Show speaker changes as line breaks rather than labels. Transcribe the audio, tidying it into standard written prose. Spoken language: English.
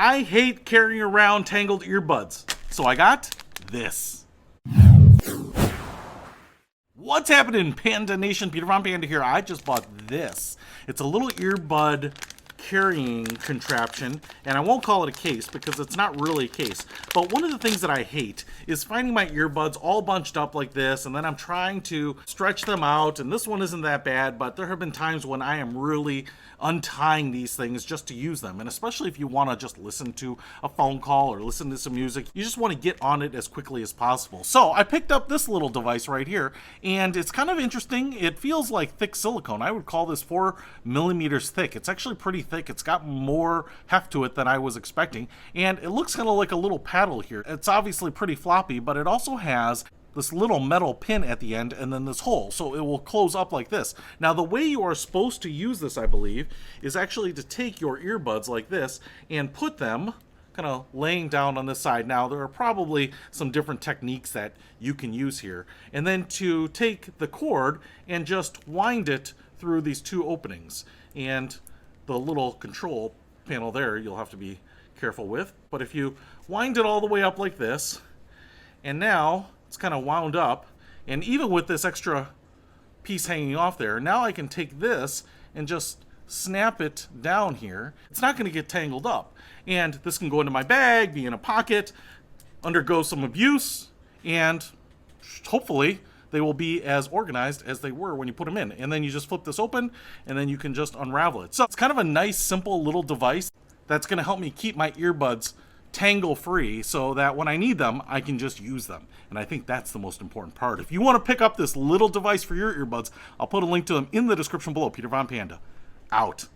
I hate carrying around Tangled earbuds, so I got this. What's happening, Panda Nation? Peter Von Panda here. I just bought this. It's a little earbud carrying contraption, and I won't call it a case because it's not really a case. But one of the things that I hate is finding my earbuds all bunched up like this, and then I'm trying to stretch them out, and this one isn't that bad, but there have been times when I am really untying these things just to use them. And especially if you want to just listen to a phone call or listen to some music, you just want to get on it as quickly as possible. So I picked up this little device right here, and it's kind of interesting. It feels like thick silicone. I would call this 4 millimeters thick. It's actually pretty thick. It's got more heft to it than I was expecting, and it looks kind of like a little paddle here. It's obviously pretty floppy, but it also has this little metal pin at the end and then this hole, so it will close up like this. Now the way you are supposed to use this, I believe, is actually to take your earbuds like this and put them kind of laying down on this side. Now there are probably some different techniques that you can use here, and then to take the cord and just wind it through these two openings, and the little control panel there you'll have to be careful with. But if you wind it all the way up like this, and now it's kind of wound up, and even with this extra piece hanging off there, now I can take this and just snap it down here. It's not going to get tangled up, and this can go into my bag, be in a pocket, undergo some abuse, and hopefully they will be as organized as they were when you put them in. And then you just flip this open, and then you can just unravel it. So it's kind of a nice, simple little device that's going to help me keep my earbuds tangle free so that when I need them, I can just use them. And I think that's the most important part. If you want to pick up this little device for your earbuds, I'll put a link to them in the description below. Peter Von Panda, out.